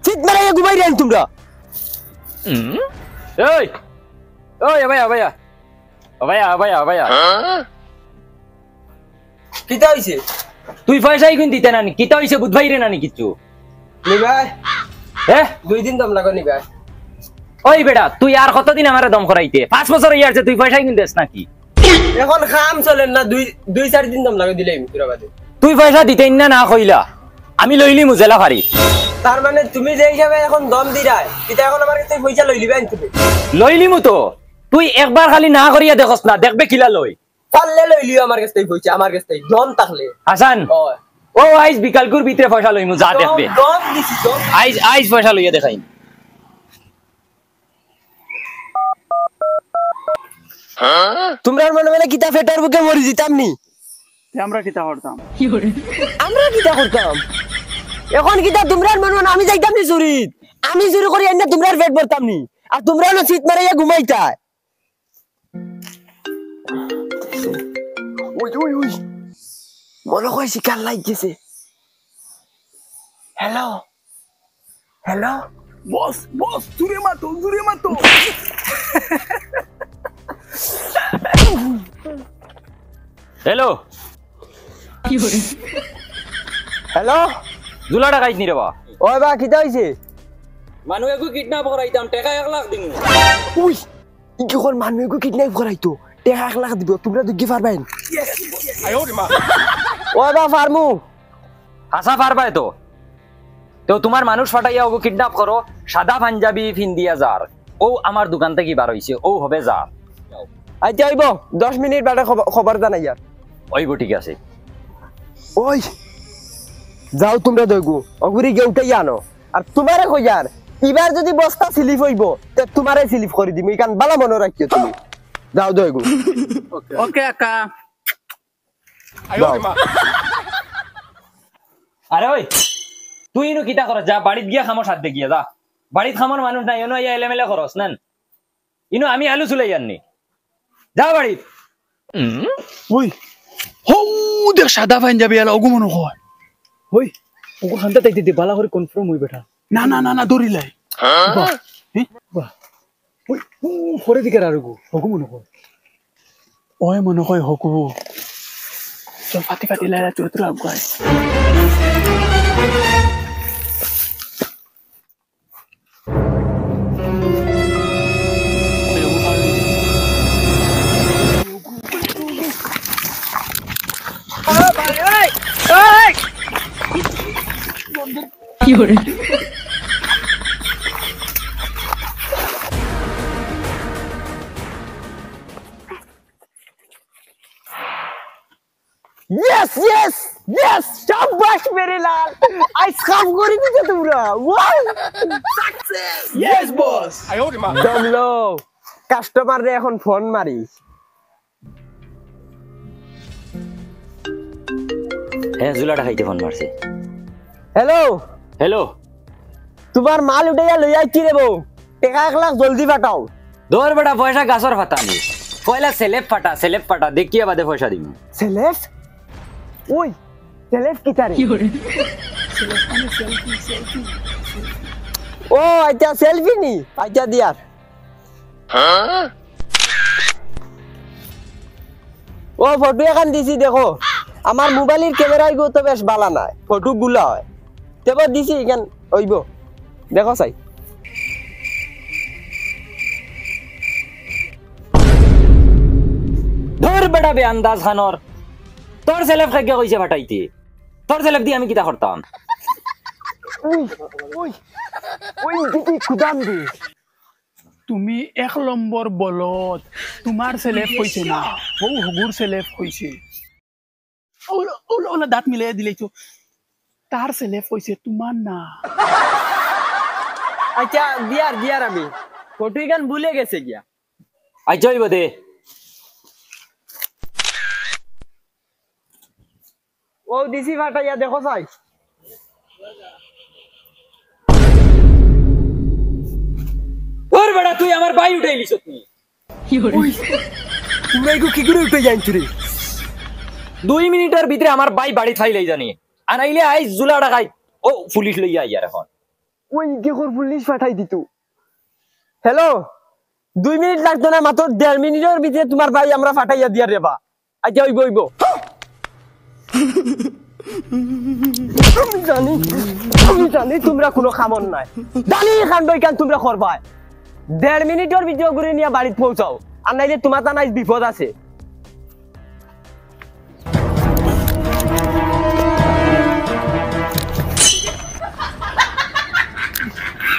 চিত মারাইয়া ঘুমাই রেন তোমরা ওই ওই ভাইয়া ভাইয়া ভাইয়া ভাইয়া ভাইয়া কিতা হইছে তুই পয়সাই কিন দিতে নানি কিতা হইছে বুধবাই রে নানি কিছু নিবাই হ্যাঁ 2 দিন দম লাগো নিবাই ওই বেটা তুই আর কতদিন আমারে দম করাইতে 5 বছর ইয়ারছে তুই পয়সাই কিন দেস নাকি এখন কাম চলেন না 2-4 দিন দম লাগো দিলে পুরা বাদে তুই পয়সা দিতে না কইলা আমি লইলি মুজেলা ফারি তার মানে তুমি যে হিসাবে এখন দম দিরাই কিতা এখন আমার কাছে পয়সা লই লিবা তুমি লইলি মু তো তুই একবার খালি না করিয়া দেখছ না দেখবে কিলা লই পারলে লই লিও আমার কাছে পয়সা আমার কাছে দম থাকলে হাসান ও আইজ বিকালকুর ভিতরে পয়সা লইমু যা দেখবে দম দিছি দম আইজ পয়সা লইয়া দেখাই তোমরা মনে মনে কিতা ফেটার বুকে মরি দিতাম নি আমরা কিতা করতাম আমরা কিতা করতাম এখন কিতা তোমরা মনে মনে আমি যাইতাম নি চুরিত আমি চুরি করি এনে তোমরা পেট ভরতাম নি আর তোমরা না শীত মারাইয়া ঘুমাইতা ওই ওই ওই মনে হয় শিকার লাগছে হ্যালো হ্যালো বস বস জুরে মাতো হ্যালো হ্যালো জুলা টাকাইছ নি রে বা ওই বা কিতা হইছে মানুষকে কিডন্যাপ করাইতাম টাকা 1 লাখ দিমু উই কি কোন মানুষকে কিডন্যাপ করাইতো টাকা 1 লাখ দিব তোমরা দুগি পারবেন ওই বা ফার্মু হাসা পারবাই তো তোমার মানুষ ফাটাইয়া ওগো কিডন্যাপ করো সাদা পাঞ্জাবি ফিন্দিয়া যার ও আমার দোকান থেকে বার হইছে ও হবে যা আইতে আইব 10 মিনিট বাদে খবর জানাইয়া ওইব ঠিক আছে ওই যাও তোমরা দইগু অগুরি গে উঠাই আনো আর তোমারে কইয়ার এবার যদি বস্তা স্লিপ হইব তে তোমারে স্লিপ করে দিমু ইকান বালা মনে রাখিও তুমি যাও দইগু ওকে আকা আরে ওই তুই ইনু কিতা করস যা বাড়িত গিয়া খামো সাথে গিয়া যা বাড়িত খামর মানুষ নাই এনো ইয়া এলেমেলে করস নেন ইনু আমি আলু চুলাই জাননি যা বাড়িত ওই হৌ দেখ সাদা পাঞ্জাবি এলা ওগো মনে হয় ওই ওগো খান্তা তাইতে বালা করে কনফার্ম হই বেটা না না না না দরিলাই বাহ বাহ ওই পরে দিকে আর গো ওগো মনে হয় ওই মনে হয় হকু চল পাতি পাতি লাইলা চতুরা গায় Yes, yes, yes! Shabash, mere lal! I scarf kori diche tumra. Wow! Success! Yes, boss. Domlo, customer re ekhon phone mari. হ্যাঁ জুলাটা খাইতে ফোন মারছে Hello, হ্যালো তোমার মাল উঠাইয়া লই আইছি রে বউ। টাকা 1 লাখ জলদি পাঠাও। দৌর বেটা পয়সা গাছর ফাটানি কয়লা সেলেব ফাটা দেখিয়া বাদে পয়সা দিমু সেলেফ? ওই, সেলেফ কি তারে? ও আইতা সেলফি নি আইতা দিয়ার ও ফটো এখন দিছি দেখো আমার মোবাইলের ক্যামেরায় গো তো বেশ ভালো না ফটো গুলা হয় তেবা দিছি এখন হইব দেখো চাই ধর বেটা বে আন্দাজ খানর তোর সেলেব খাইয়া কইছে ফাটাইতে তোর সেলেব দি আমি কিতা করতাম ওই ওই ওই দিদি খুদাম দি তুমি 1 নম্বর বলত তোমার সেলেফ কইছে না ও হগুর সেলেফ কইছে ওলা দাঁত মিলাই দিলেছো তার সেলেফ কইছে তোমার না আচ্ছা দিয়ার আমি ফটো এখন ভুলে গেছে গিয়া আই যাইব দে ও দিছি ফাটাইয়া দেখো চাই ওর বেটা তুই আমার বাই উঠাইলিস তুই তুমি এগো কি করে উঠে যাইছ রে 2 মিনিটের ভিতরে আমার বাই বাড়ি ফাইলাই জানি আর আইলে আই জুলা টাকাই ও পুলিশ লইয়া ইয়ার এখন ওই কি কর পুলিশ পাঠাই দিত হ্যালো 2 মিনিট লাগতো না মাত্র 1.5 মিনিটের ভিতরে তোমার ভাই আমরা পাঠাইয়া দিয়া রেবা আচ্ছা হইব আমি জানি তোমরা কোনো খামন নাই জানি খান বই কান তোমরা করবাই 1.5 মিনিটের ভিতরে ঘুরে নিয়ে বাড়িতে পৌঁছাও আর নাইলে তোমার তা নাই বিপদ আছে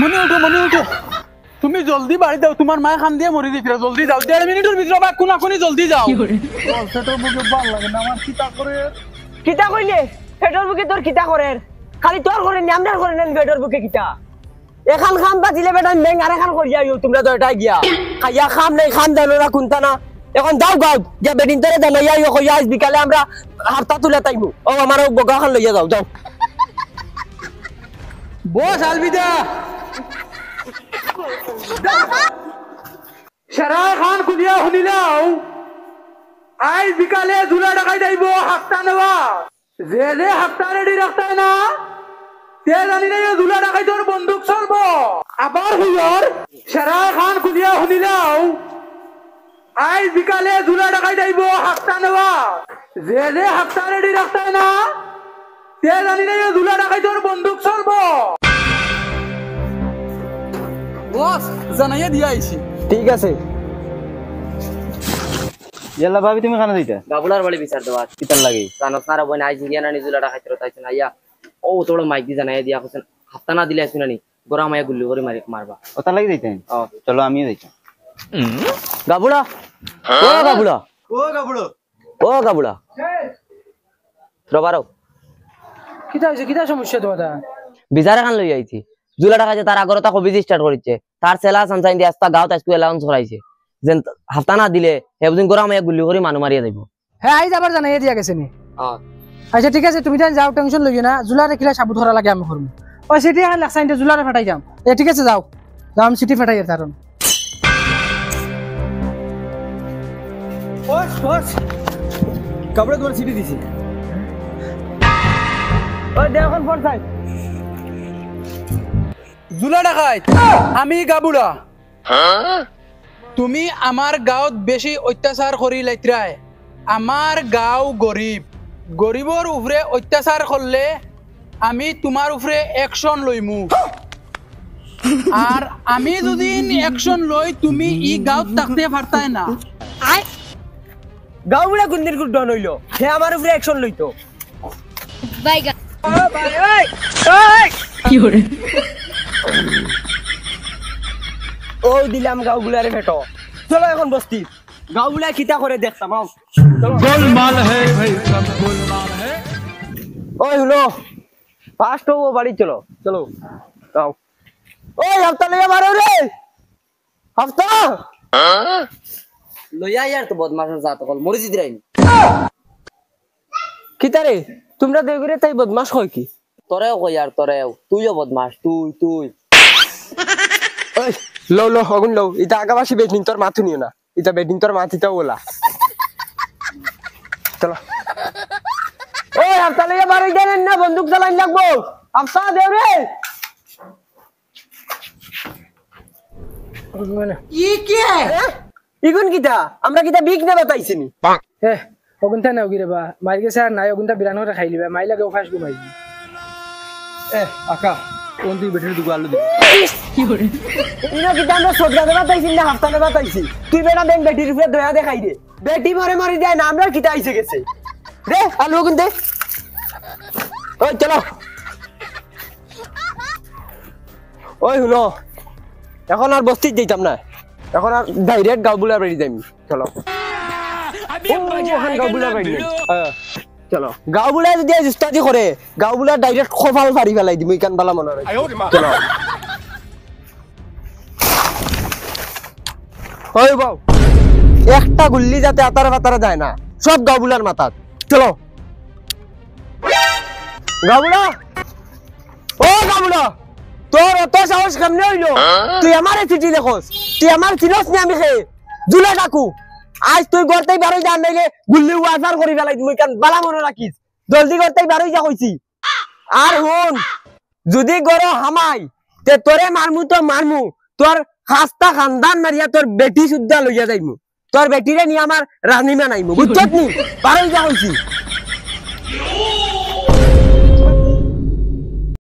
মনে উঠো তুমি জলদি বাড়ি যাও তোমার মায়ে খান দিয়ে মরি দিছিল জলদি যাও 1.5 মিনিটের ভিতরে বা কোনাকুনি জলদি যাও সেটার বুকে ভাল লাগে না আমার কিতা করে কিতা কইলে পেটর বুকে তোর কিতা করের খালি তোর করে নামদার করে নেন পেটর বুকে কিতা এখান খাম বাজিলে বেটা মেং আর এখান করিয়া তোমরা তো এটা গিয়া খাইয়া খাম নাই খাম জানো না কোনটা না এখন যাও গাও যে বেদিন তোরে জানাইয়া কইয়া আজ বিকালে আমরা হাফতা তুলে তাইমু ও আমার বগা খান লইয়া যাও যাও বস আলবিদা সেরাই খান কুলিয়া শুনিলাও আজ বিকালে জুলা টাকাই যাইব হাফতা নেওয়া যে হাফতা রেডি রাখতাই না তে জানি না জুলা টাকাই তোর বন্দুক চলবো আবার হুজুর সেরাই খান কুলিয়া শুনিলাও আজ বিকালে জুলা টাকাই যাইব হাফতা নেওয়া যে হাফতা রেডি রাখতাই না তে জানি না জুলা টাকাই তোর বন্দুক চলবো বস জানাইয়া দিয়া আইছি ঠিক আছে ইয়াল্লা ভাবি তুমি খানা দিতে বাবুলার বাড়ি বিচার দেওয়া কিতার লাগে জানোস না বই নাই জিগিয়া না নিজুলাটা খাইতে তাইছে না ইয়া ও তোড় মাইক দি জানাই দিয়া কইছেন হাফতা না দিলে আসুন নি গোরা মায়া গুল্লি করে মারবা ওটা লাগি দিতেন চলো আমিও দিতাম গাবুড়া ও গাবুড়া ও গাবুড়া রবারও কিতা সমস্যা তো দাদা বিচারে খান লই আইছি জুলাটা খাইছে তার আগরতা কবিজি স্টার্ট করিছে তার সেলা সানসাইন দি আস্তা গাঁও তাইস্কু এলাউন্স করাইছে যেন হাফতা না দিলে হেবদিন গোরা মায়া গুল্লি করে মানু মারিয়া যাইব হ্যাঁ আইজ আবার জানাইয়া দিয়া গেছে নি হ্যাঁ আচ্ছা ঠিক আছে তুমি তাই যাও টেনশন লইও না জুলা রাখিলে সাবু ধরা লাগে আমি করবো ও সিটি এখন লাগসাইন জুলারে ফাটাই যাম ঠিক আছে যাও যাও আমি সিটি ফাটাই তারন কাপড়ে তোমার সিটি দিছি ওই দেখুন ফোন সাইড জুলা ডাকাই আমি গাবুড়া তুমি আমার গাঁৱত বেশি অত্যাচার করি লাইত্রায় আমার গাঁও গরিব গরিবর উপরে অত্যাচার করলে আমি তোমার উপরে অ্যাকশন লইমু আর আমি যদি অ্যাকশন লই তুমি ই গাঁৱত থাকতে পারতাই না গাঁও বুড়া গুন্দির গুড ডন হইলো সে আমার উপরে অ্যাকশন লইতো ও দিলাম গাঁও গুলারে ফেটো চলো এখন বস্তি গাঁও গুলা খিতা করে দেখতাম আও গোলমাল হে ভাই সব গোলমাল হে ওই হলো ফাস্ট ও বাড়ি চলো চলো যাও ওই হাফতা লইয়া মারো রে হাফতা লইয়া ইয়ার তো বদমাশের জাত কল মরি জিদি রাইনি খিতা রে তোমরা দুই করে তাই বদমাশ হয় কি তোরেও কই আর তোরেও তুইও বদমাশ তুই ওই লো লো হগুন লো এটা আগাবাসী বেডিং তোর মাথু নিও না এটা বেডিং তোর মাথিটাও ওলা চলো ওই হাফতা লইয়া মারো জানেন না বন্দুক চালাইন লাগবো হাফতা দেও রে ইগুন কিতা আমরা কিতা বিক না বাতাইছি নি হে অগুনটা নাও গিরে বা মারি গেছে আর নাই অগুনটা বিরান করে খাই লিবা মাই লাগে ফাঁস ঘুমাই আকা কোন তুই বেটির দুগো আলু দিবি ইনো কিতা আমরা সদরা দেবা তাইছি না হাফতা দেবা তাইছি তুই বেটা দেন বেটির উপরে দয়া দেখাই দে বেটি মরে মরে যায় না আমরা কিতা আইছে গেছে দে আলু গুন দে ওই চলো ওই হলো এখন আর বস্তি যাইতাম না এখন আর ডাইরেক্ট গাঁওবুলার বাড়ি যাইম চলো ওখান গাঁওবুলার বাড়ি চলো গাঁওবুলা যদি আজ উস্তাদি করে গাঁওবুলা ডাইরেক্ট খোফাল ফাড়ি ফেলাই দিম ইকান বালা মনে হয় চলো ওই বাউ একটা গুল্লি যাতে আতারে বাতারে যায় না সব গাঁওবুলার মাথাত চলো গাঁওবুলা ও গাঁওবুলা তোর অত সাহস কেমনে হইলো তুই আমারে চিঠি দেখোস তুই আমার চিনস নি আমি খেয়ে জুলে ডাকু আজ তুই গড়তেই বারোই যা নাইলে গুল্লি ওয়াজার করি ফেলাই মুই কান বালা মনে রাখিস জলদি গড়তেই বারোই যা কইছি আর হুন যদি গরো হামাই তে তোরে মারমু তো মারমু তোর খাস্তা খানদান মারিয়া তোর বেটি সুদ্ধা লইয়া যাইমু তোর বেটিরে নিয়ে আমার রানী মানাইমু বুঝছত নি পারই যা হইছি